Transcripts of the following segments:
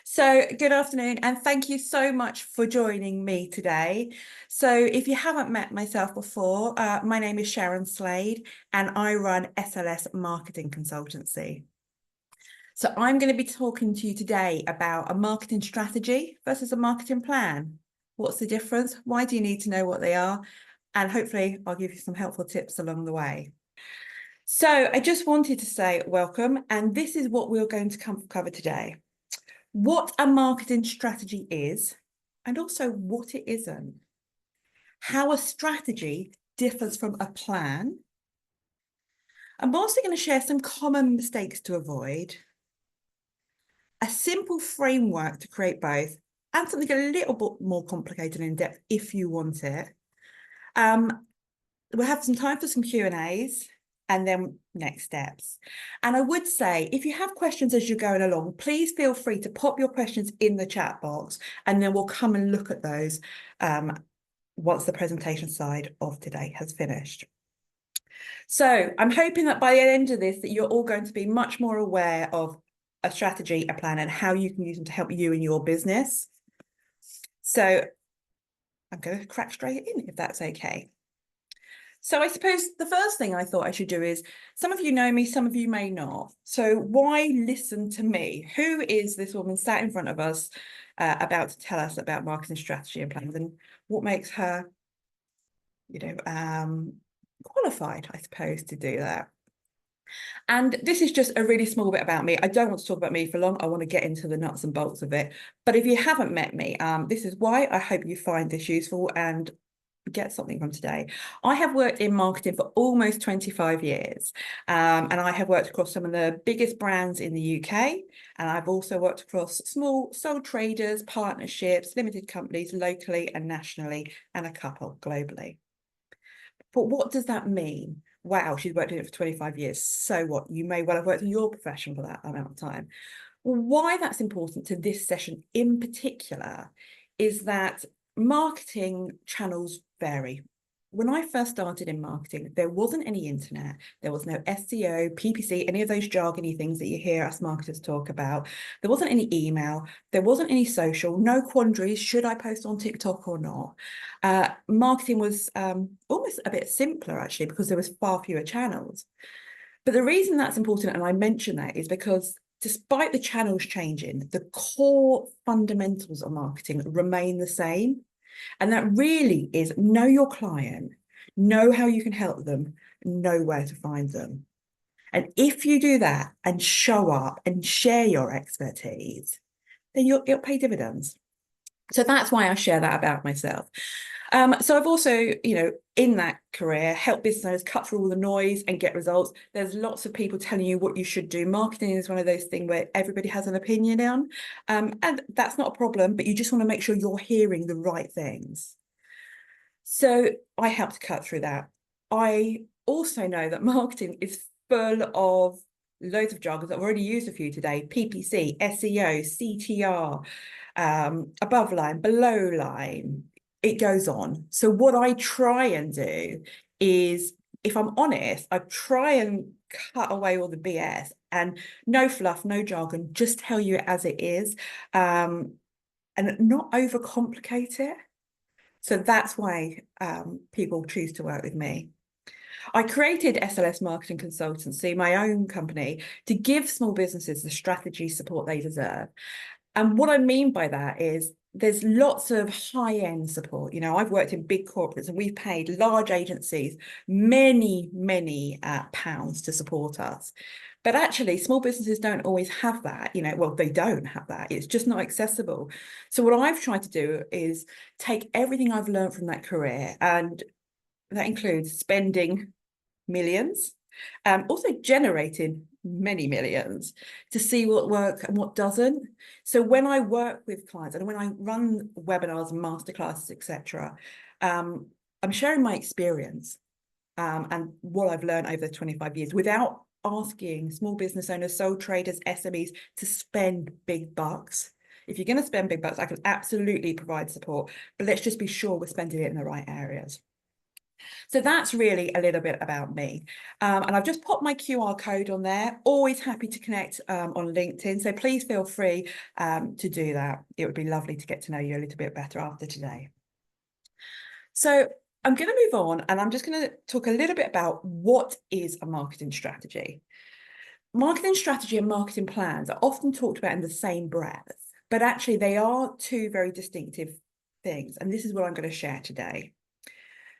So, good afternoon, and thank you so much for joining me today. So, if you haven't met myself before, my name is Sharon Slade, and I run SLS Marketing Consultancy. So, I'm going to be talking to you today about a marketing strategy versus a marketing plan. What's the difference? Why do you need to know what they are? And hopefully, I'll give you some helpful tips along the way. So, I just wanted to say welcome, and this is what we're going to cover today. What a marketing strategy is, and also what it isn't. How a strategy differs from a plan. I'm also going to share some common mistakes to avoid, a simple framework to create both, and something a little bit more complicated and in-depth if you want it. We'll have some time for some Q&As and then next steps. And I would say, if you have questions as you're going along, please feel free to pop your questions in the chat box, and then we'll come and look at those once the presentation side of today has finished. So I'm hoping that by the end of this, that you're all going to be much more aware of a strategy, a plan, and how you can use them to help you in your business. So I'm going to crack straight in, if that's okay. So I suppose the first thing I thought I should do is, some of you know me, some of you may not. So why listen to me? Who is this woman sat in front of us about to tell us about marketing strategy and plans, and what makes her, qualified, I suppose, to do that? And this is just a really small bit about me. I don't want to talk about me for long. I want to get into the nuts and bolts of it. But if you haven't met me, this is why. I hope you find this useful and get something from today. I have worked in marketing for almost 25 years, and I have worked across some of the biggest brands in the UK, and I've also worked across small sole traders, partnerships, limited companies locally and nationally, and a couple globally. But what does that mean? Wow, she's worked in it for 25 years. So what? You may well have worked in your profession for that amount of time. Well, why that's important to this session in particular is that marketing channels vary. When I first started in marketing, there wasn't any internet, there was no SEO, PPC, any of those jargony things that you hear us marketers talk about. There wasn't any email, there wasn't any social, no quandaries, should I post on TikTok or not? Marketing was almost a bit simpler, actually, because there was far fewer channels. But the reason that's important, and I mention that, is because despite the channels changing, the core fundamentals of marketing remain the same. And that really is know your client, know how you can help them, know where to find them. And if you do that and show up and share your expertise, then it'll pay dividends. So that's why I share that about myself. So I've also, in that career, helped business owners cut through all the noise and get results. There's lots of people telling you what you should do. Marketing is one of those things where everybody has an opinion on, and that's not a problem, but you just want to make sure you're hearing the right things. So I help to cut through that. I also know that marketing is full of loads of jargon that I've already used a few today: PPC, SEO, CTR, above line, below line. It goes on. So what I try and do is, if I'm honest, I try and cut away all the BS and no fluff, no jargon, just tell you it as it is, and not overcomplicate it. So that's why people choose to work with me. I created SLS Marketing Consultancy, my own company, to give small businesses the strategy support they deserve. And what I mean by that is there's lots of high-end support. I've worked in big corporates, and we've paid large agencies many, many pounds to support us. But actually, small businesses don't always have that. Well, they don't have that. It's just not accessible. So what I've tried to do is take everything I've learned from that career, and that includes spending millions, also generating many millions, to see what works and what doesn't. So when I work with clients and when I run webinars and masterclasses, etc., I'm sharing my experience and what I've learned over the 25 years without asking small business owners, sole traders, SMEs to spend big bucks. If you're going to spend big bucks, I can absolutely provide support, but let's just be sure we're spending it in the right areas. So that's really a little bit about me. And I've just popped my QR code on there. Always happy to connect on LinkedIn. So please feel free to do that. It would be lovely to get to know you a little bit better after today. So I'm going to move on, and I'm just going to talk a little bit about what is a marketing strategy. Marketing strategy and marketing plans are often talked about in the same breath, but actually they are two very distinctive things. And this is what I'm going to share today.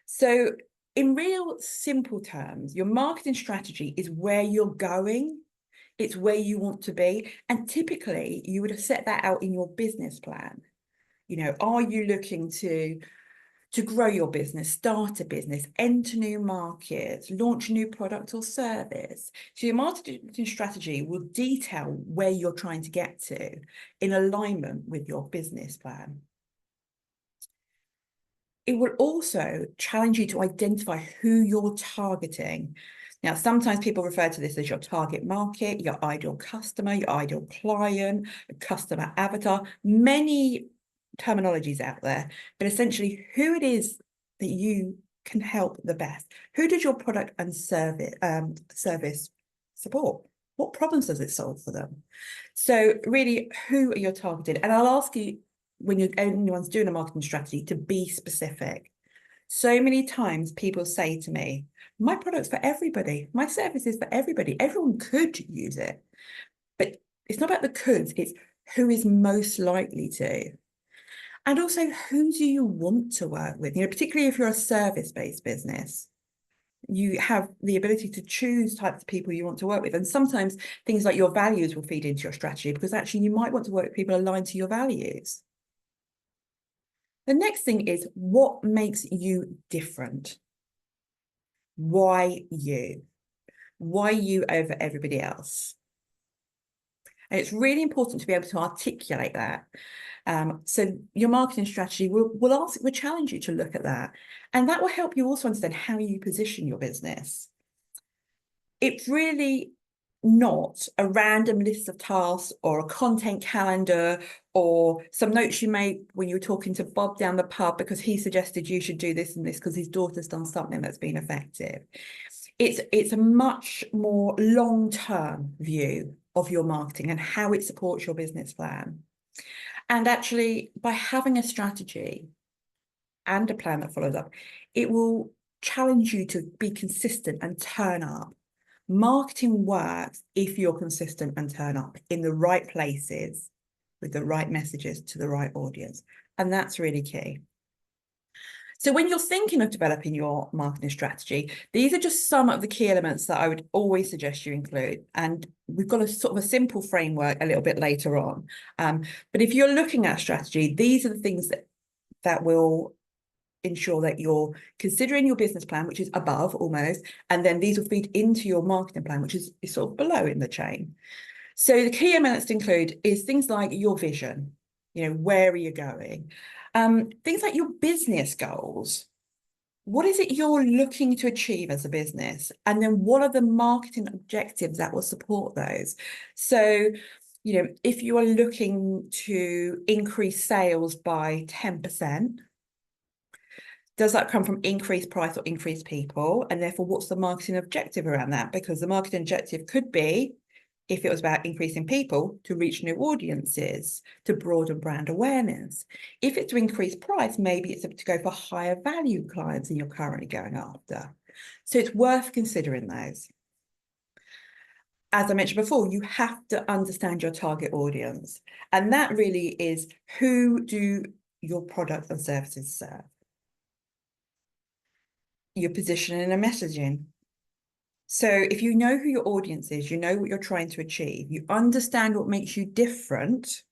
So in real simple terms, your marketing strategy is where you're going. It's where you want to be. And typically you would have set that out in your business plan. You know, are you looking to grow your business, start a business, enter new markets, launch a new product or service? So your marketing strategy will detail where you're trying to get to in alignment with your business plan. It will also challenge you to identify who you're targeting. Now, sometimes people refer to this as your target market, your ideal customer, your ideal client, a customer avatar, many terminologies out there, but essentially who it is that you can help the best. Who does your product and service support? What problems does it solve for them? So really, who are you targeted? And I'll ask you, when anyone's doing a marketing strategy, to be specific. So many times people say to me, my product's for everybody, my service is for everybody, everyone could use it. But it's not about the coulds, it's who is most likely to. And also, who do you want to work with? You know, particularly if you're a service-based business, you have the ability to choose types of people you want to work with. And sometimes things like your values will feed into your strategy, because actually you might want to work with people aligned to your values. The next thing is, what makes you different? Why you? Why you over everybody else? And it's really important to be able to articulate that. So your marketing strategy will challenge you to look at that. And that will help you also understand how you position your business. It's really not a random list of tasks or a content calendar or some notes you made when you were talking to Bob down the pub because he suggested you should do this and this because his daughter's done something that's been effective. It's a much more long-term view of your marketing and how it supports your business plan. And actually, by having a strategy and a plan that follows up, it will challenge you to be consistent and turn up. Marketing works if you're consistent and turn up in the right places with the right messages to the right audience. And that's really key. So when you're thinking of developing your marketing strategy, these are just some of the key elements that I would always suggest you include. And we've got a sort of a simple framework a little bit later on. But if you're looking at a strategy, these are the things that will ensure that you're considering your business plan, which is above almost, and then these will feed into your marketing plan, which is sort of below in the chain. So the key elements to include is things like your vision, you know, where are you going? Things like your business goals. What is it you're looking to achieve as a business? And then what are the marketing objectives that will support those? So, you know, if you are looking to increase sales by 10%, does that come from increased price or increased people? And therefore, what's the marketing objective around that? Because the marketing objective could be, if it was about increasing people, to reach new audiences, to broaden brand awareness. If it's to increase price, maybe it's to go for higher value clients than you're currently going after. So it's worth considering those. As I mentioned before, you have to understand your target audience. And that really is, who do your products and services serve? Your positioning and messaging. So if you know who your audience is, you know what you're trying to achieve, you understand what makes you different,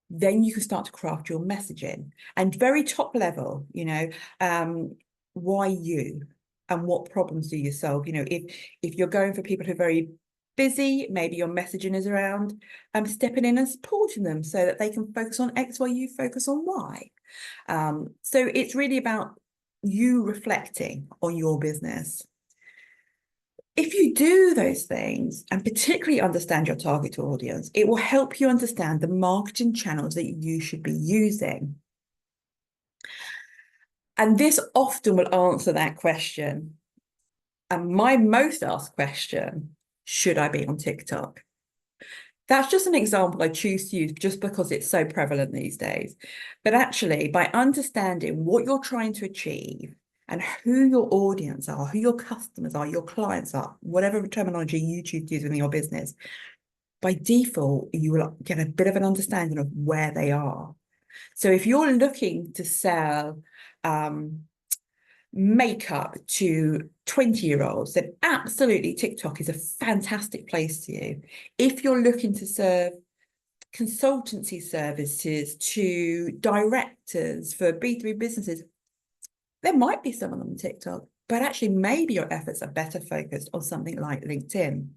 then you can start to craft your messaging. And very top level, you know, why you and what problems do you solve? You know, if you're going for people who are very busy, maybe your messaging is around stepping in and supporting them so that they can focus on X while you focus on Y. So it's really about you reflecting on your business. If you do those things and particularly understand your target audience, it will help you understand the marketing channels that you should be using. And this often will answer that question. And my most asked question, should I be on TikTok? That's just an example I choose to use just because it's so prevalent these days. But actually, by understanding what you're trying to achieve and who your audience are, who your customers are, your clients are, whatever terminology you choose to use in your business, by default, you will get a bit of an understanding of where they are. So if you're looking to sell makeup to 20-year-olds, then absolutely TikTok is a fantastic place to you. If you're looking to serve consultancy services to directors for B2B businesses, there might be some of them on TikTok, but actually maybe your efforts are better focused on something like LinkedIn.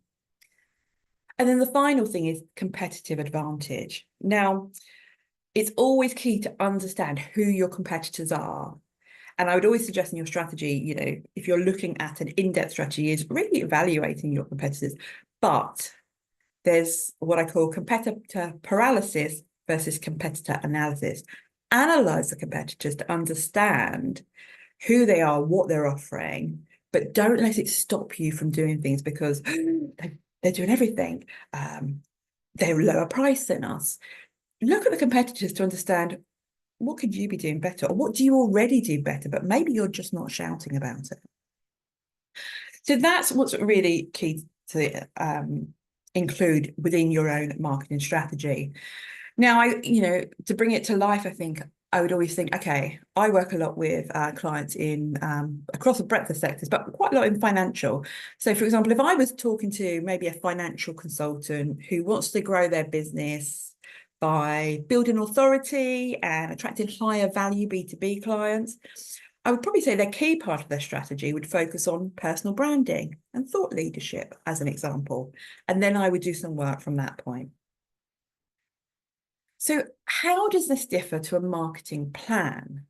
And then the final thing is competitive advantage. Now, it's always key to understand who your competitors are. And I would always suggest in your strategy, you know, if you're looking at an in-depth strategy, is really evaluating your competitors. But there's what I call competitor paralysis versus competitor analysis. Analyze the competitors to understand who they are, what they're offering, but don't let it stop you from doing things because they're doing everything. They're lower price than us. Look at the competitors to understand what could you be doing better, or what do you already do better, but maybe you're just not shouting about it. So that's what's really key to include within your own marketing strategy. Now, to bring it to life, I think I would always think, okay, I work a lot with clients in across a breadth of sectors, but quite a lot in financial. So, for example, if I was talking to maybe a financial consultant who wants to grow their business by building authority and attracting higher value B2B clients, I would probably say their key part of their strategy would focus on personal branding and thought leadership, as an example. And then I would do some work from that point. So how does this differ to a marketing plan?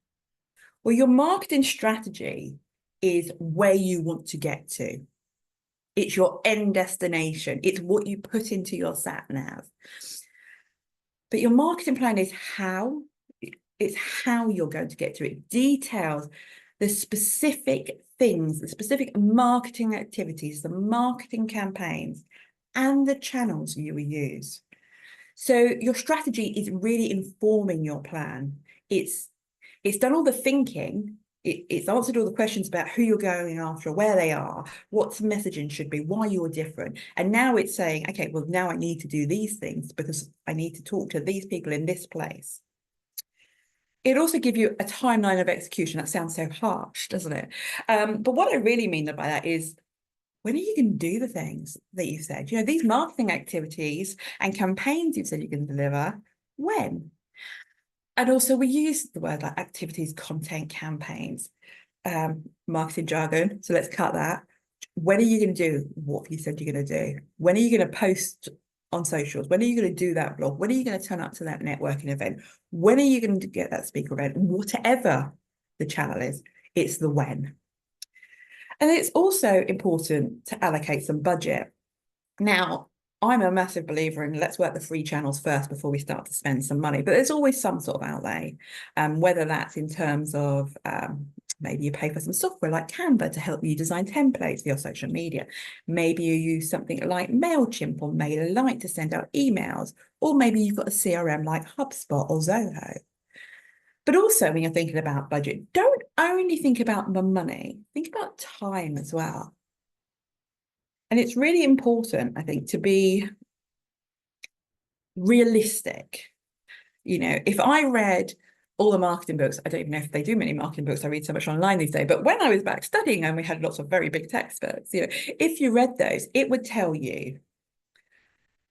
Well, your marketing strategy is where you want to get to. It's your end destination. It's what you put into your sat nav. But your marketing plan is how. It's how you're going to get to it. Details the specific things, the specific marketing activities, the marketing campaigns, and the channels you will use. So your strategy is really informing your plan. It's done all the thinking. It's answered all the questions about who you're going after, where they are, what the messaging should be, why you're different. And now it's saying, okay, well, now I need to do these things because I need to talk to these people in this place. It also gives you a timeline of execution. That sounds so harsh, doesn't it? But what I really mean by that is, when are you going to do the things that you said? You know, these marketing activities and campaigns you've said you can deliver, when? And also we use the word like activities, content, campaigns, marketing jargon. So let's cut that. When are you going to do what you said you're going to do? When are you going to post on socials? When are you going to do that blog? When are you going to turn up to that networking event? When are you going to get that speaker event? Whatever the channel is, it's the when. And it's also important to allocate some budget. Now, I'm a massive believer in let's work the free channels first before we start to spend some money, but there's always some sort of outlay, whether that's in terms of maybe you pay for some software like Canva to help you design templates for your social media. Maybe you use something like MailChimp or MailerLite to send out emails, or maybe you've got a CRM like HubSpot or Zoho. But also when you're thinking about budget, don't only think about the money, think about time as well. And it's really important, I think, to be realistic. You know, if I read all the marketing books, I don't even know if they do many marketing books. I read so much online these days. But when I was back studying and we had lots of very big textbooks, you know, if you read those, it would tell you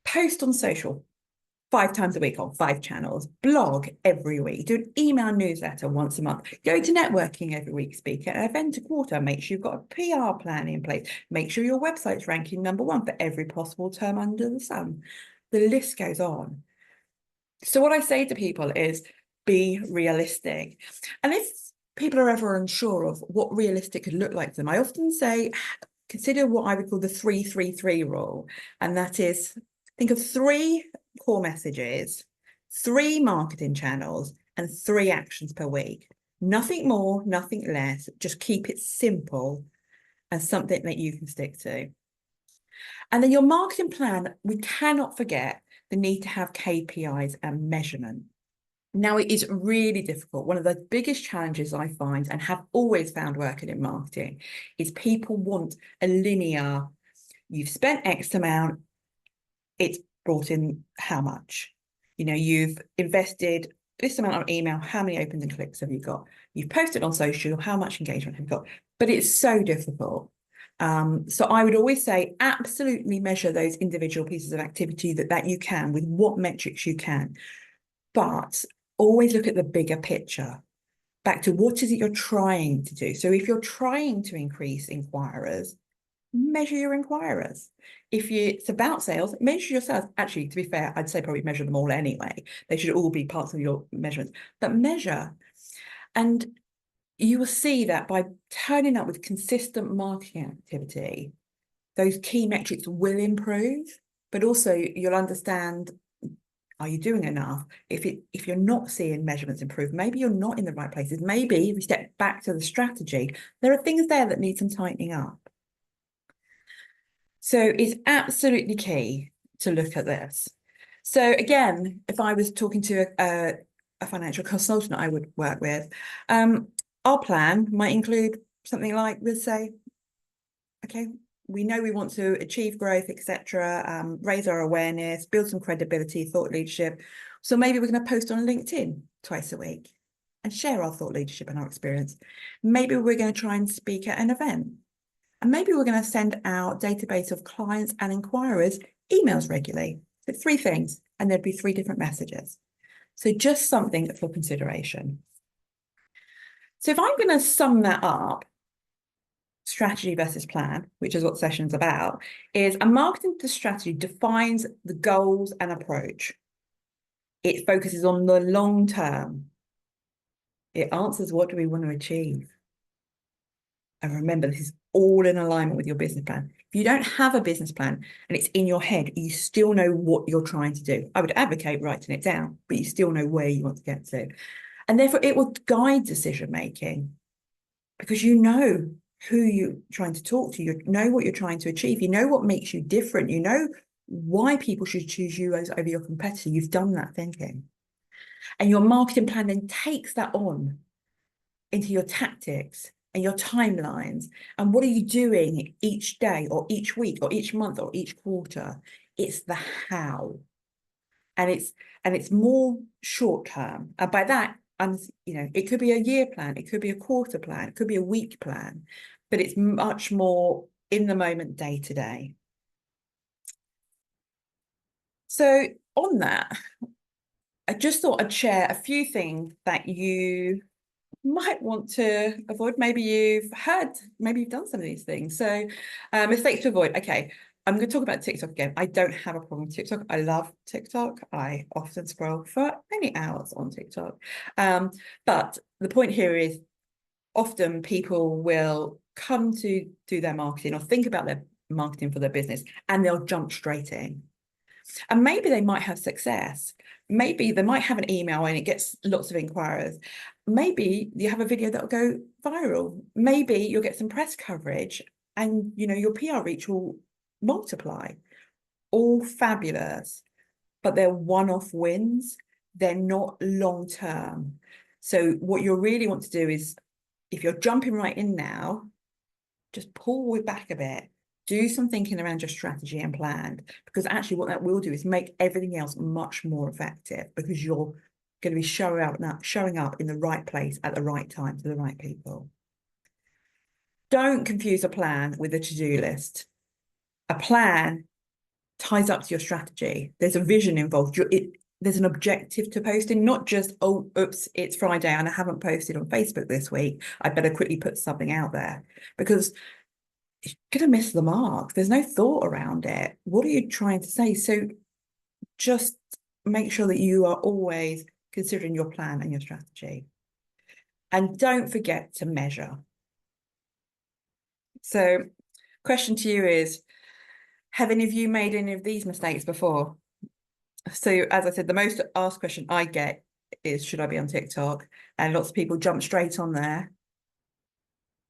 post on social 5 times a week on 5 channels, blog every week, do an email newsletter once a month, go to networking every week, speak at an event a quarter, make sure you've got a PR plan in place, make sure your website's ranking #1 for every possible term under the sun. The list goes on. So what I say to people is be realistic. And if people are ever unsure of what realistic could look like to them, I often say, consider what I would call the 3-3-3 rule. And that is, think of 3 core messages, 3 marketing channels, and 3 actions per week. Nothing more, nothing less. Just keep it simple and something that you can stick to. And then your marketing plan, we cannot forget the need to have KPIs and measurement. Now, it is really difficult. One of the biggest challenges I find and have always found working in marketing is people want a linear, you've spent X amount, it's brought in how much? You know, you've invested this amount of email, how many opens and clicks have you got? You've posted on social, how much engagement have you got? But it's so difficult. So I would always say absolutely measure those individual pieces of activity that you can with what metrics you can. But always look at the bigger picture. Back to what is it you're trying to do? So if you're trying to increase inquirers, measure your inquirers. If it's about sales, measure your sales. Actually, to be fair, I'd say probably measure them all anyway. They should all be parts of your measurements, but measure. And you will see that by turning up with consistent marketing activity, those key metrics will improve, but also you'll understand, are you doing enough? If you're not seeing measurements improve, maybe you're not in the right places. Maybe if we step back to the strategy, there are things there that need some tightening up. So it's absolutely key to look at this. So again, if I was talking to a financial consultant I would work with, our plan might include something like, let's say, okay, we know we want to achieve growth, etc., raise our awareness, build some credibility, thought leadership. So maybe we're going to post on LinkedIn twice a week and share our thought leadership and our experience. Maybe we're going to try and speak at an event. And maybe we're going to send our database of clients and inquirers emails regularly. So 3 things, and there'd be 3 different messages. So just something for consideration. So if I'm going to sum that up, strategy versus plan, which is what the session's about, is a marketing strategy defines the goals and approach. It focuses on the long term. It answers what do we want to achieve. And remember, this is all in alignment with your business plan. If you don't have a business plan and it's in your head, you still know what you're trying to do. I would advocate writing it down, but you still know where you want to get to. And therefore, it will guide decision making because you know who you're trying to talk to, you know what you're trying to achieve, you know what makes you different, you know why people should choose you over your competitor. You've done that thinking. And your marketing plan then takes that on into your tactics and your timelines. And what are you doing each day or each week or each month or each quarter? It's the how. And it's more short term. And by that, it could be a year plan, it could be a quarter plan, it could be a week plan, but it's much more in the moment, day to day. So on that, I just thought I'd share a few things that you might want to avoid. Maybe you've done some of these things. So mistakes to avoid. Okay, I'm going to talk about TikTok again. I don't have a problem with TikTok. I love TikTok. I often scroll for many hours on TikTok. But the point here is often people will come to do their marketing or think about their marketing for their business and they'll jump straight in. And maybe they might have success. Maybe they might have an email and it gets lots of inquirers. Maybe you have a video that'll go viral. Maybe you'll get some press coverage and your PR reach will multiply. All fabulous, but they're one-off wins. They're not long-term. So what you really want to do is, if you're jumping right in now, just pull it back a bit. Do some thinking around your strategy and plan, because actually what that will do is make everything else much more effective because you're going to be showing up in the right place at the right time to the right people. Don't confuse a plan with a to-do list. A plan ties up to your strategy. There's a vision involved. There's an objective to posting, not just, oh, oops, it's Friday and I haven't posted on Facebook this week. I better quickly put something out there, because you're going to miss the mark. There's no thought around it. What are you trying to say? So just make sure that you are always considering your plan and your strategy. And don't forget to measure. So question to you is, have any of you made any of these mistakes before? So as I said, the most asked question I get is, should I be on TikTok? And lots of people jump straight on there.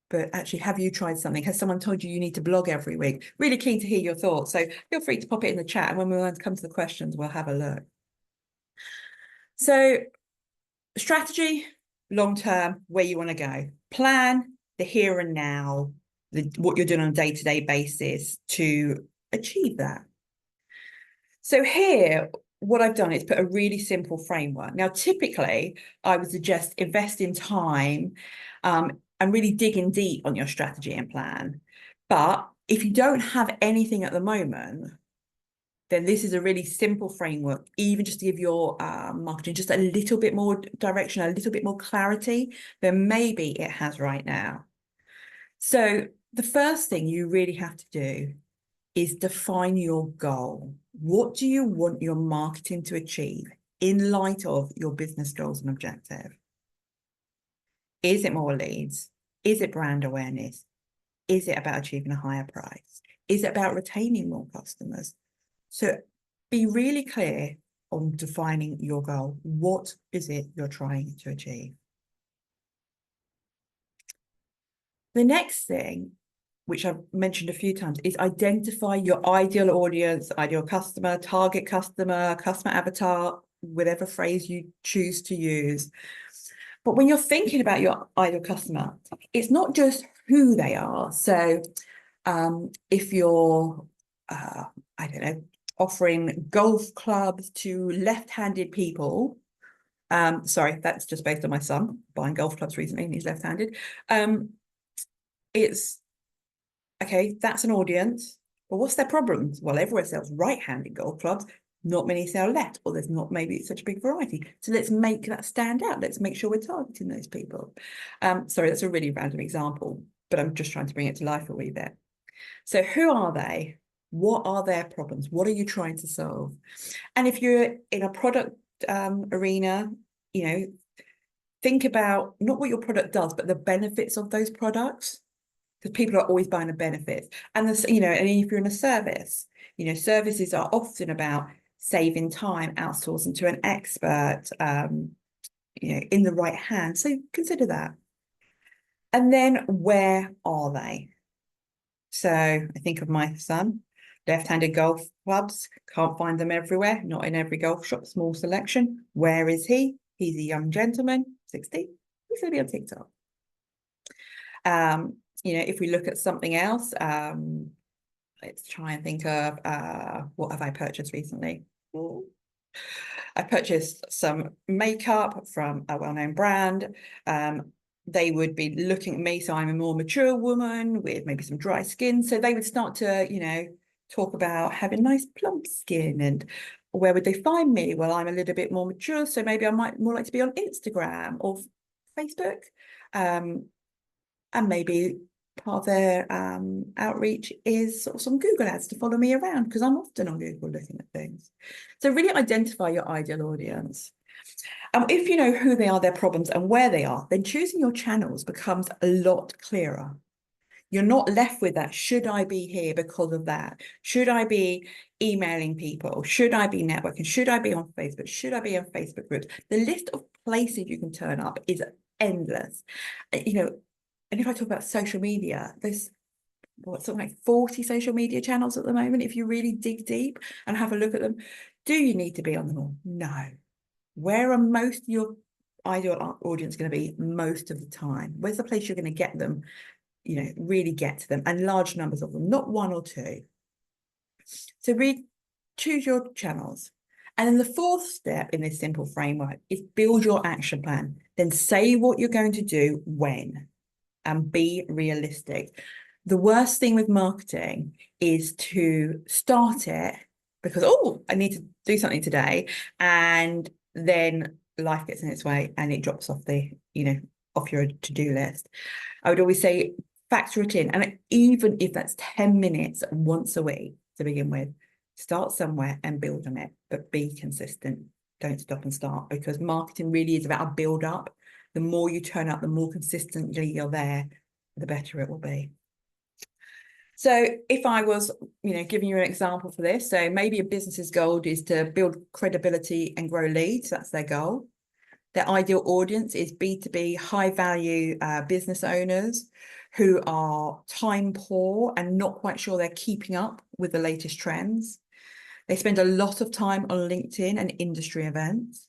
But actually, have you tried something? Has someone told you you need to blog every week? Really keen to hear your thoughts. So feel free to pop it in the chat. And when we come to the questions, we'll have a look. So strategy, long term, where you want to go. Plan, the here and now, what you're doing on a day-to-day basis to achieve that. So here, what I've done is put a really simple framework. Now, typically, I would suggest invest in time and really digging deep on your strategy and plan. But if you don't have anything at the moment, then this is a really simple framework, even just to give your marketing just a little bit more direction, a little bit more clarity than maybe it has right now. So the first thing you really have to do is define your goal. What do you want your marketing to achieve in light of your business goals and objective? Is it more leads? Is it brand awareness? Is it about achieving a higher price? Is it about retaining more customers? So be really clear on defining your goal. What is it you're trying to achieve? The next thing, which I've mentioned a few times, is identify your ideal audience, ideal customer, target customer, customer avatar, whatever phrase you choose to use. But when you're thinking about your ideal customer, it's not just who they are. So if you're, I don't know, offering golf clubs to left-handed people, sorry, that's just based on my son buying golf clubs recently and he's left-handed. It's, okay, that's an audience. But what's their problems? Well, everywhere sells right-handed golf clubs. Not many sell left, or there's not maybe such a big variety. So let's make that stand out. Let's make sure we're targeting those people. Sorry, that's a really random example, but I'm just trying to bring it to life a wee bit. So who are they? What are their problems? What are you trying to solve? And if you're in a product arena, you know, think about not what your product does, but the benefits of those products, because people are always buying the benefits. And this, you know, and if you're in a service, you know, services are often about saving time, outsourcing to an expert, you know, in the right hands. So consider that. And then where are they? So I think of my son, left-handed golf clubs, can't find them everywhere, not in every golf shop, small selection. Where is he? He's a young gentleman, 60. He's going to be on TikTok. You know, if we look at something else, let's try and think of what have I purchased recently? I purchased some makeup from a well-known brand. They would be looking at me, so I'm a more mature woman with maybe some dry skin. So they would start to, you know, talk about having nice plump skin and where would they find me? Well, I'm a little bit more mature, so maybe I might more like to be on Instagram or Facebook. And maybe part of their outreach is sort of some Google ads to follow me around because I'm often on Google looking at things. So really identify your ideal audience. If you know who they are, their problems and where they are, then choosing your channels becomes a lot clearer. You're not left with that. Should I be here because of that? Should I be emailing people? Should I be networking? Should I be on Facebook? Should I be on Facebook groups? The list of places you can turn up is endless. You know, and if I talk about social media, there's something like 40 social media channels at the moment. If you really dig deep and have a look at them, do you need to be on them all? No. Where are most of your ideal audience going to be most of the time? Where's the place you're going to get them, you know, really get to them, and large numbers of them, not one or two. So choose your channels. And then the fourth step in this simple framework is build your action plan. Then say what you're going to do when, and be realistic. The worst thing with marketing is to start it because, oh, I need to do something today. And then life gets in its way and it drops off the, you know, off your to-do list. I would always say factor it in. And even if that's 10 minutes once a week to begin with, start somewhere and build on it, but be consistent. Don't stop and start, because marketing really is about a build up. The more you turn up, the more consistently you're there, the better it will be. So if I was, you know, giving you an example for this, so maybe a business's goal is to build credibility and grow leads. That's their goal. Their ideal audience is B2B, high value business owners who are time poor and not quite sure they're keeping up with the latest trends. They spend a lot of time on LinkedIn and industry events.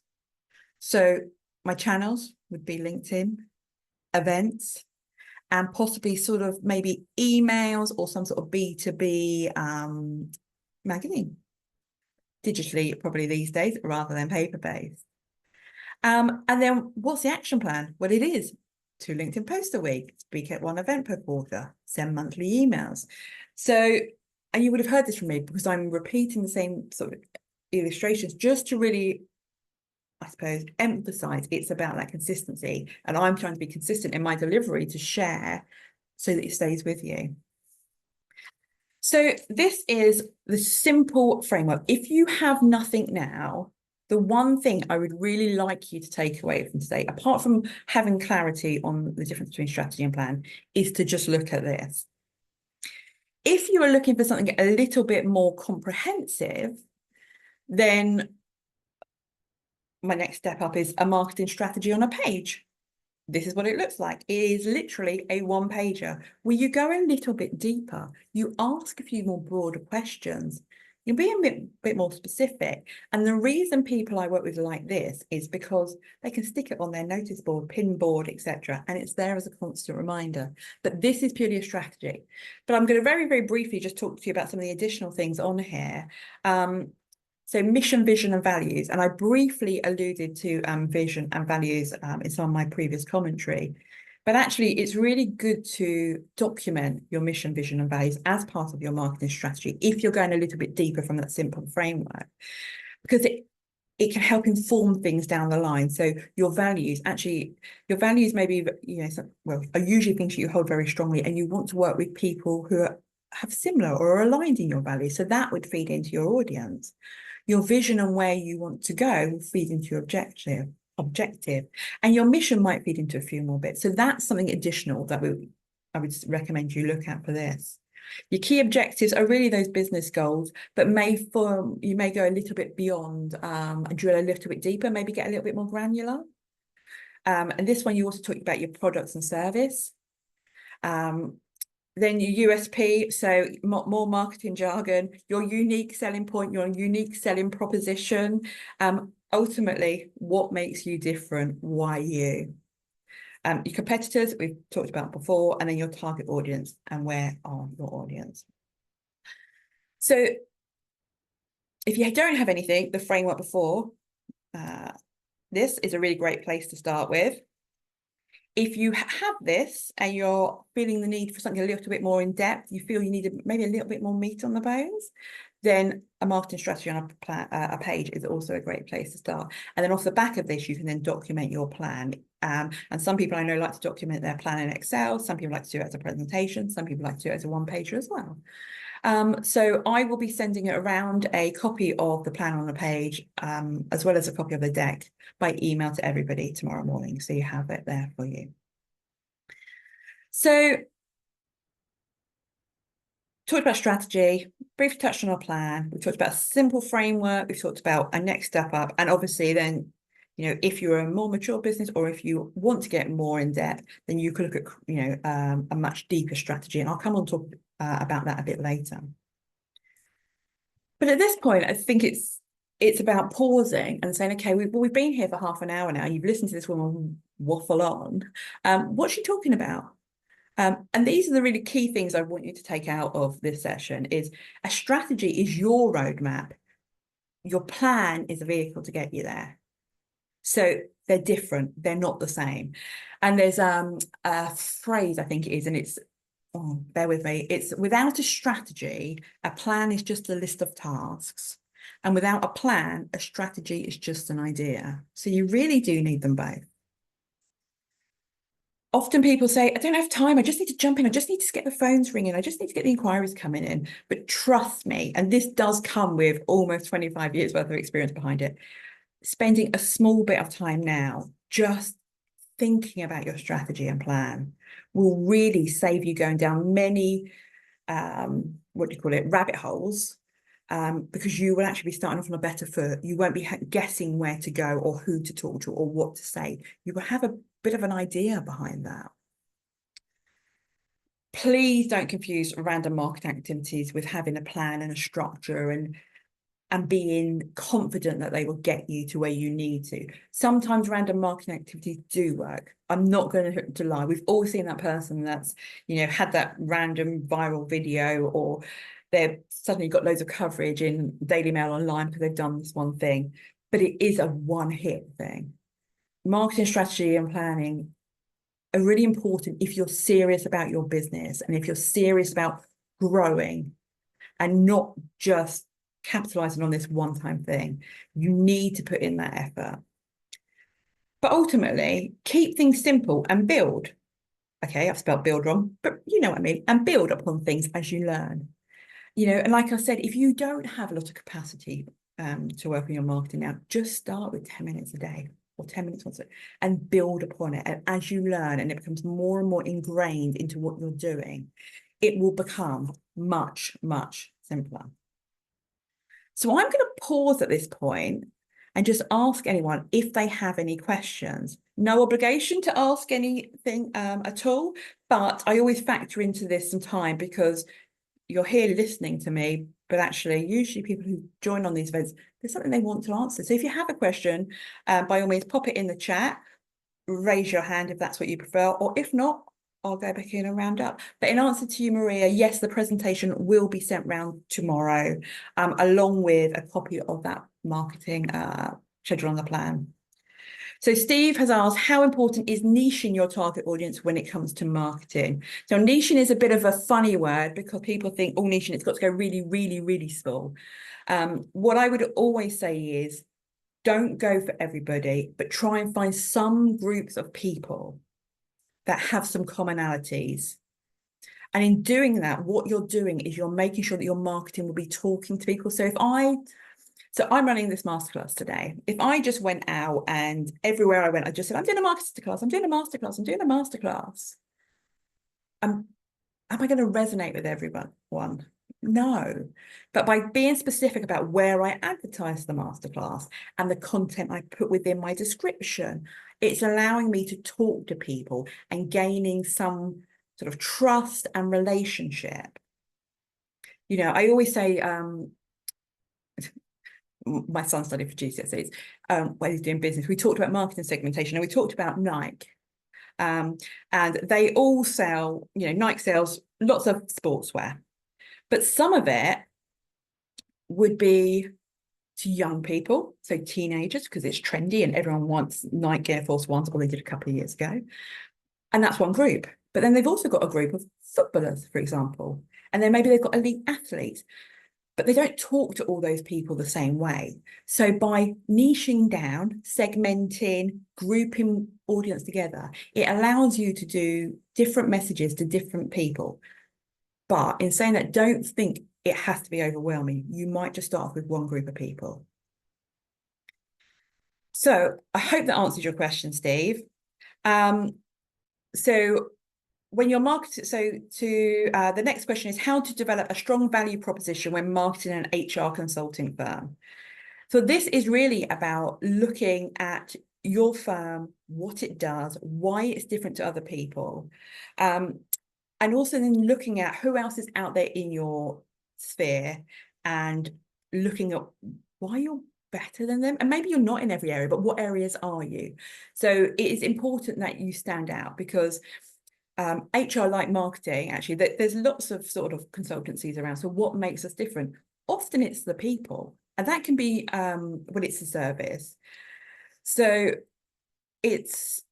So my channels would be LinkedIn, events, and possibly sort of maybe emails or some sort of B2B magazine. Digitally, probably these days, rather than paper-based. And then what's the action plan? Well, it is 2 LinkedIn posts a week, speak at 1 event per quarter, send monthly emails. So, and you would have heard this from me because I'm repeating the same sort of illustrations just to really, I suppose, emphasize it's about that consistency. And I'm trying to be consistent in my delivery to share so that it stays with you. So this is the simple framework. If you have nothing now, the one thing I would really like you to take away from today, apart from having clarity on the difference between strategy and plan, is to just look at this. If you are looking for something a little bit more comprehensive, then my next step up is a marketing strategy on a page. This is what it looks like. It is literally a 1-pager where you go a little bit deeper. You ask a few more broader questions. You're being a bit more specific. And the reason people I work with like this is because they can stick it on their notice board, pin board, etc. And it's there as a constant reminder. But this is purely a strategy. But I'm going to very, very briefly just talk to you about some of the additional things on here. So mission, vision, and values. And I briefly alluded to vision and values in some of my previous commentary. But actually, it's really good to document your mission, vision, and values as part of your marketing strategy if you're going a little bit deeper from that simple framework, because it can help inform things down the line. So your values, maybe, are usually things that you hold very strongly, and you want to work with people who have similar or are aligned in your values. So that would feed into your audience. Your vision and where you want to go will feed into your objective, and your mission might feed into a few more bits. So that's something additional that I would recommend you look at for this. Your key objectives are really those business goals, but you may go a little bit beyond and drill a little bit deeper, maybe get a little bit more granular. And this one, you also talk about your products and service. Then your USP, so more marketing jargon, your unique selling point, your unique selling proposition. Ultimately, what makes you different? Why you? Your competitors, we've talked about before, and then your target audience and where are your audience. So if you don't have anything, the framework before, this is a really great place to start with. If you have this and you're feeling the need for something a little bit more in depth, you feel you need maybe a little bit more meat on the bones, then a marketing strategy on a page is also a great place to start. And then off the back of this, you can then document your plan. And some people I know like to document their plan in Excel. Some people like to do it as a presentation. Some people like to do it as a 1-pager as well. So I will be sending it around a copy of the plan on a page, as well as a copy of the deck by email to everybody tomorrow morning. So you have it there for you. So talked about strategy, briefly touched on our plan. We talked about a simple framework. We've talked about a next step up. And obviously then, if you're a more mature business or if you want to get more in depth, then you could look at, a much deeper strategy. And I'll come on to talk about that a bit later. But at this point, I think it's about pausing and saying, okay, we've been here for half an hour now. You've listened to this woman waffle on. What's she talking about? And these are the really key things I want you to take out of this session is a strategy is your roadmap. Your plan is a vehicle to get you there. So they're different. They're not the same. And there's a phrase, I think it is, and it's, bear with me. It's without a strategy, a plan is just a list of tasks. And without a plan, a strategy is just an idea. So you really do need them both. Often people say, I don't have time. I just need to jump in. I just need to get the phones ringing. I just need to get the inquiries coming in. But trust me, and this does come with almost 25 years worth of experience behind it, spending a small bit of time now, just thinking about your strategy and plan will really save you going down many, rabbit holes because you will actually be starting off on a better foot. You won't be guessing where to go or who to talk to or what to say. You will have a bit of an idea behind that. Please don't confuse random marketing activities with having a plan and a structure and being confident that they will get you to where you need to. Sometimes random marketing activities do work. I'm not going to lie. We've all seen that person that's, had that random viral video, or they've suddenly got loads of coverage in Daily Mail online because they've done this one thing, but it is a one-hit thing. Marketing strategy and planning are really important if you're serious about your business and if you're serious about growing and not just capitalizing on this one-time thing. You need to put in that effort. But ultimately, keep things simple and build. Okay, I've spelled build wrong, but you know what I mean. And build upon things as you learn. And like I said, if you don't have a lot of capacity to work on your marketing now, just start with 10 minutes a day or 10 minutes once a day and build upon it. And as you learn and it becomes more and more ingrained into what you're doing, it will become much, much simpler. So I'm going to pause at this point and just ask anyone if they have any questions. No obligation to ask anything at all, but I always factor into this some time because you're here listening to me, but actually usually people who join on these events, there's something they want to answer. So if you have a question, by all means, pop it in the chat, raise your hand if that's what you prefer, or if not, I'll go back in and round up. But in answer to you, Maria, yes, the presentation will be sent round tomorrow, along with a copy of that marketing schedule on the plan. So Steve has asked, how important is niching your target audience when it comes to marketing? So niching is a bit of a funny word because people think, oh, niching, it's got to go really, really, really small. What I would always say is, don't go for everybody, but try and find some groups of people that have some commonalities. And in doing that, what you're doing is you're making sure that your marketing will be talking to people. So I'm running this masterclass today. If I just went out and everywhere I went, I just said, I'm doing a masterclass, I'm doing a masterclass, I'm doing a masterclass. Am I going to resonate with everyone? No. But by being specific about where I advertise the masterclass and the content I put within my description, it's allowing me to talk to people and gaining some sort of trust and relationship. I always say, my son studied for GCSEs, when he's doing business, we talked about marketing segmentation and we talked about Nike. And they all sell, Nike sells lots of sportswear, but some of it would be to young people, so teenagers, because it's trendy and everyone wants Nike Air Force Ones, or they did a couple of years ago. And that's one group. But then they've also got a group of footballers, for example, and then maybe they've got elite athletes, but they don't talk to all those people the same way. So by niching down, segmenting, grouping audience together, it allows you to do different messages to different people. But in saying that, don't think it has to be overwhelming. You might just start off with one group of people. So I hope that answers your question, Steve. So when you're marketing, the next question is how to develop a strong value proposition when marketing an HR consulting firm. So this is really about looking at your firm, what it does, why it's different to other people, and also then looking at who else is out there in your sphere and looking at why you're better than them. And maybe you're not in every area, but what areas are you? So it is important that you stand out because HR, like marketing, actually, there's lots of sort of consultancies around. So what makes us different? Often it's the people, and that can be when it's a service. So it's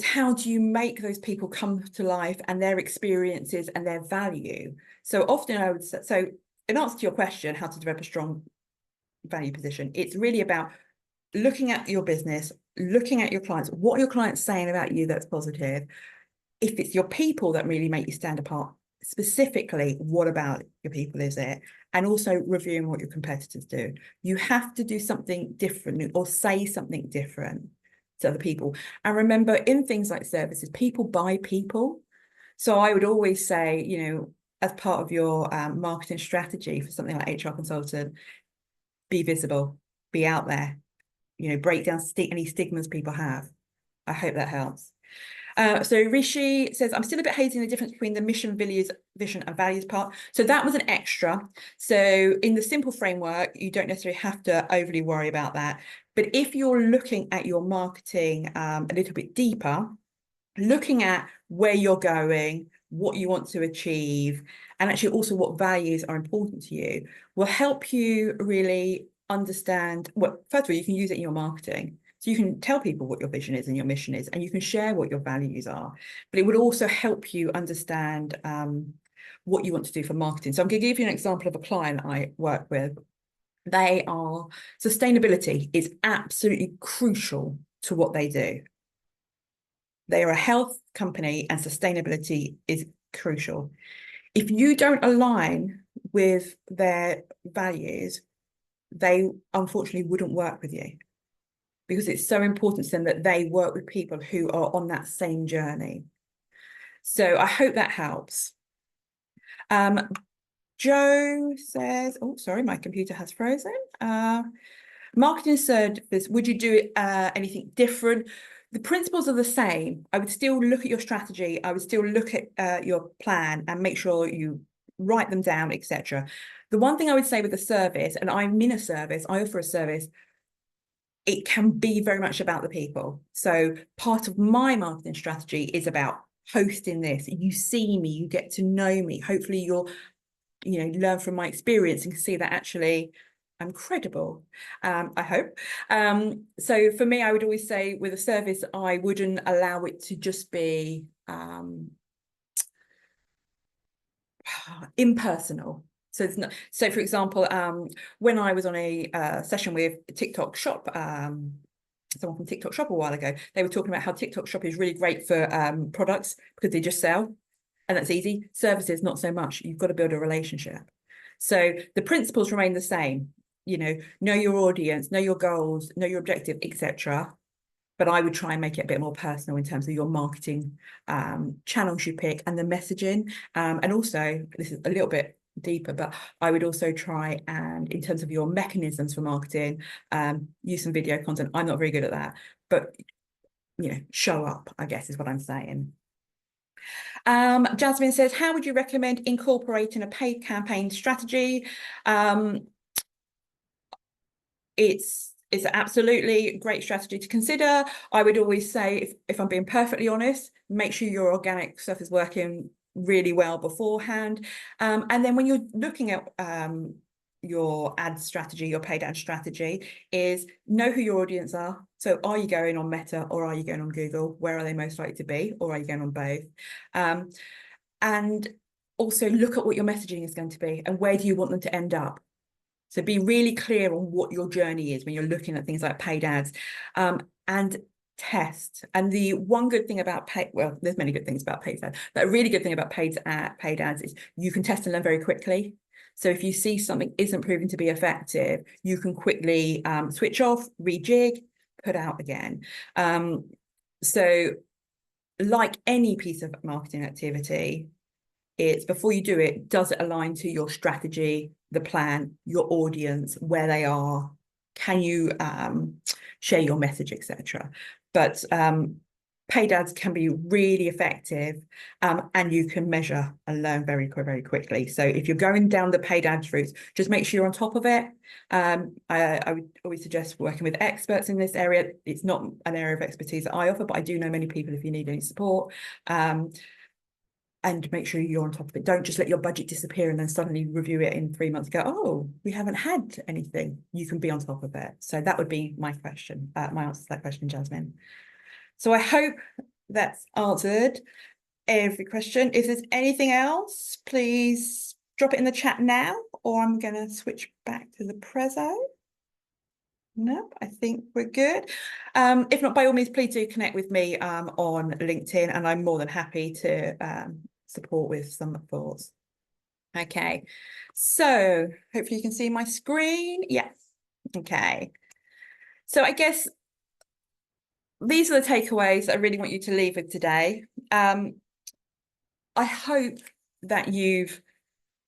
how do you make those people come to life and their experiences and their value. So often I would say, so in answer to your question, how to develop a strong value position, it's really about looking at your business, looking at your clients, what are your clients saying about you that's positive? If it's your people that really make you stand apart, specifically, what about your people is it? And also reviewing what your competitors do. You have to do something different or say something different to other people. And remember, in things like services, people buy people. So I would always say, as part of your marketing strategy for something like HR consultant, be visible, be out there, you know, break down any stigmas people have. I hope that helps. So Rishi says, I'm still a bit hazy in the difference between the mission, vision and values part. So that was an extra. So in the simple framework, you don't necessarily have to overly worry about that. But if you're looking at your marketing a little bit deeper, looking at where you're going, what you want to achieve, and actually also what values are important to you, will help you really understand, well, first of all, you can use it in your marketing. So you can tell people what your vision is and your mission is, and you can share what your values are. But it would also help you understand what you want to do for marketing. So I'm going to give you an example of a client I work with. Sustainability is absolutely crucial to what they do. They are a health company and sustainability is crucial. If you don't align with their values, they unfortunately wouldn't work with you, because it's so important to them that they work with people who are on that same journey. So I hope that helps. Joe says, oh, sorry, my computer has frozen. Marketing service, would you do anything different? The principles are the same. I would still look at your strategy. I would still look at your plan and make sure you write them down, etc. The one thing I would say with a service, and I'm in a service, I offer a service, it can be very much about the people. So part of my marketing strategy is about hosting this. You see me, you get to know me. Hopefully you'll, you know, learn from my experience and see that actually I'm credible, I hope. So for me, I would always say with a service, I wouldn't allow it to just be impersonal. So it's not, so for example, when I was on a session with TikTok Shop, someone from TikTok Shop a while ago, they were talking about how TikTok Shop is really great for products because they just sell, and that's easy. Services, not so much. You've got to build a relationship. So the principles remain the same. You know your audience, know your goals, know your objective, etc. But I would try and make it a bit more personal in terms of your marketing channels you pick and the messaging. And also, this is a little bit deeper, but I would also try and, in terms of your mechanisms for marketing, use some video content. I'm not very good at that, but you know, show up, I guess is what I'm saying. Jasmine says, how would you recommend incorporating a paid campaign strategy? It's absolutely a great strategy to consider. I would always say, if I'm being perfectly honest, make sure your organic stuff is working really well beforehand. And then when you're looking at your ad strategy, your paid ad strategy, is know who your audience are. So are you going on Meta or are you going on Google? Where are they most likely to be? Or are you going on both? And also look at what your messaging is going to be and where do you want them to end up? So be really clear on what your journey is when you're looking at things like paid ads, and test. And the one good thing about well, there's many good things about paid ads, but a really good thing about paid ads is you can test and learn very quickly. So if you see something isn't proving to be effective, you can quickly switch off, rejig, put out again. So like any piece of marketing activity, it's before you do it, does it align to your strategy, the plan, your audience, where they are? Can you share your message, etc.? But paid ads can be really effective, and you can measure and learn very, very quickly. So if you're going down the paid ads route, just make sure you're on top of it. I would always suggest working with experts in this area. It's not an area of expertise that I offer, but I do know many people if you need any support. And make sure you're on top of it. Don't just let your budget disappear and then suddenly review it in 3 months and go, oh, we haven't had anything. You can be on top of it. So that would be my question, my answer to that question, Jasmine. So I hope that's answered every question. If there's anything else, please drop it in the chat now, or I'm going to switch back to the Prezzo. No, I think we're good. If not, by all means, please do connect with me on LinkedIn, and I'm more than happy to support with some thoughts. Okay, so hopefully you can see my screen. Yes. Okay. So I guess these are the takeaways that I really want you to leave with today. I hope that you've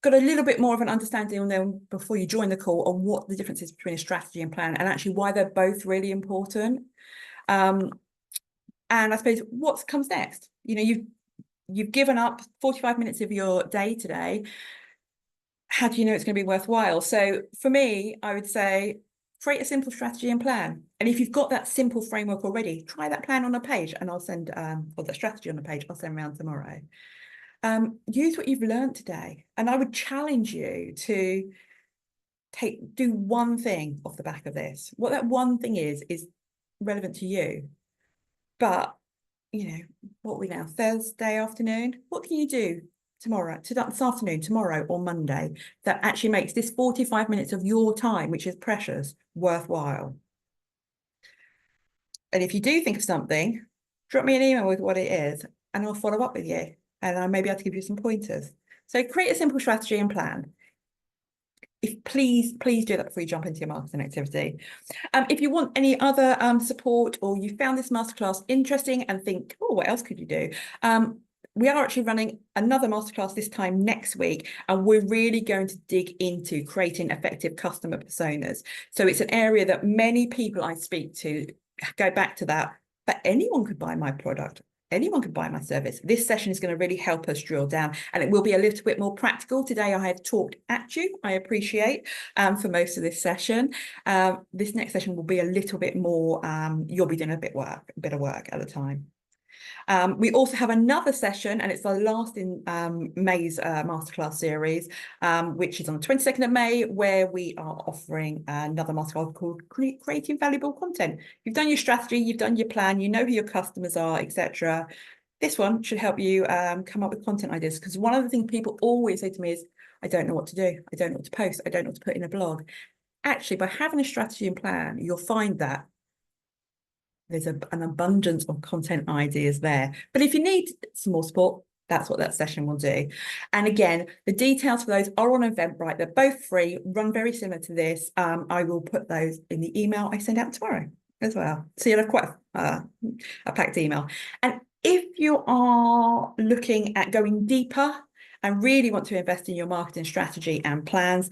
got a little bit more of an understanding on them before you join the call on what the difference is between a strategy and plan, and actually why they're both really important. And I suppose what comes next? You know, you've given up 45 minutes of your day today. How do you know it's going to be worthwhile? So for me, I would say create a simple strategy and plan. And if you've got that simple framework already, try that plan on a page, and I'll send, or the strategy on a page, I'll send around tomorrow. Use what you've learned today. And I would challenge you to do one thing off the back of this. What that one thing is relevant to you. But, you know, what are we now? Thursday afternoon? What can you do tomorrow, this afternoon, tomorrow, or Monday that actually makes this 45 minutes of your time, which is precious, worthwhile? And if you do think of something, drop me an email with what it is, and I'll follow up with you. And I may be able to give you some pointers. So create a simple strategy and plan. Please do that before you jump into your marketing activity. If you want any other support, or you found this masterclass interesting and think, oh, what else could you do? We are actually running another masterclass this time next week, and we're really going to dig into creating effective customer personas. So it's an area that many people I speak to go back to that, but anyone could buy my product. Anyone could buy my service. This session is going to really help us drill down, and it will be a little bit more practical. Today I have talked at you, I appreciate, for most of this session. This next session will be a little bit more, you'll be doing a bit of work at a time. We also have another session, and it's the last in May's masterclass series, which is on the 22nd of May, where we are offering another masterclass called Creating Valuable Content. You've done your strategy, you've done your plan, you know who your customers are, etc. This one should help you come up with content ideas, because one of the things people always say to me is, I don't know what to do, I don't know what to post, I don't know what to put in a blog. Actually, by having a strategy and plan, you'll find that there's an abundance of content ideas there. But if you need some more support, that's what that session will do. And again, the details for those are on Eventbrite. They're both free, run very similar to this. I will put those in the email I send out tomorrow as well. So you'll have quite a packed email. And if you are looking at going deeper and really want to invest in your marketing strategy and plans,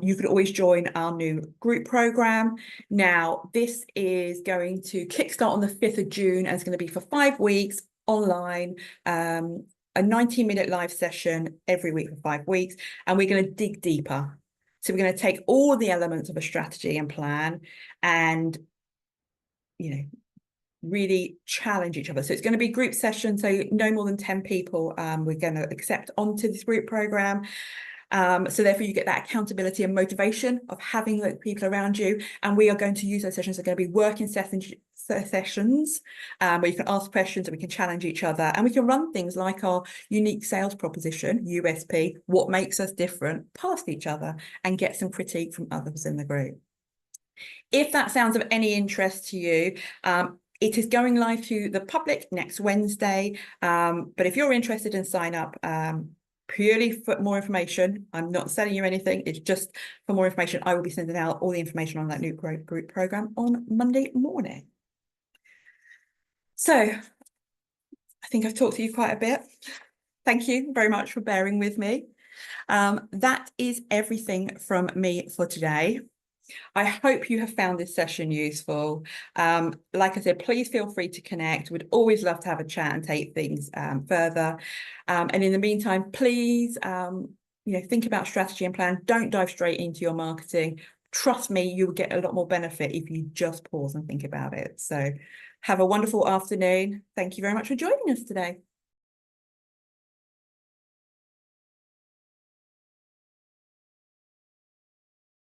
you could always join our new group program. Now, this is going to kickstart on the 5th of June, and it's going to be for 5 weeks online, a 90-minute live session every week for 5 weeks, and we're going to dig deeper. So we're going to take all the elements of a strategy and plan and, you know, really challenge each other. So it's going to be group sessions, so no more than 10 people we're going to accept onto this group program. So therefore you get that accountability and motivation of having the people around you. And we are going to use those sessions. They're going to be working sessions where you can ask questions and we can challenge each other, and we can run things like our unique sales proposition, USP, what makes us different, past each other, and get some critique from others in the group. If that sounds of any interest to you, it is going live to the public next Wednesday. But if you're interested in sign up, purely for more information, I'm not selling you anything, it's just for more information. I will be sending out all the information on that new group program on Monday morning. So I think I've talked to you quite a bit. Thank you very much for bearing with me. That is everything from me for today. I hope you have found this session useful. Like I said, please feel free to connect. We'd always love to have a chat and take things further. And in the meantime, please, think about strategy and plan. Don't dive straight into your marketing. Trust me, you will get a lot more benefit if you just pause and think about it. So have a wonderful afternoon. Thank you very much for joining us today.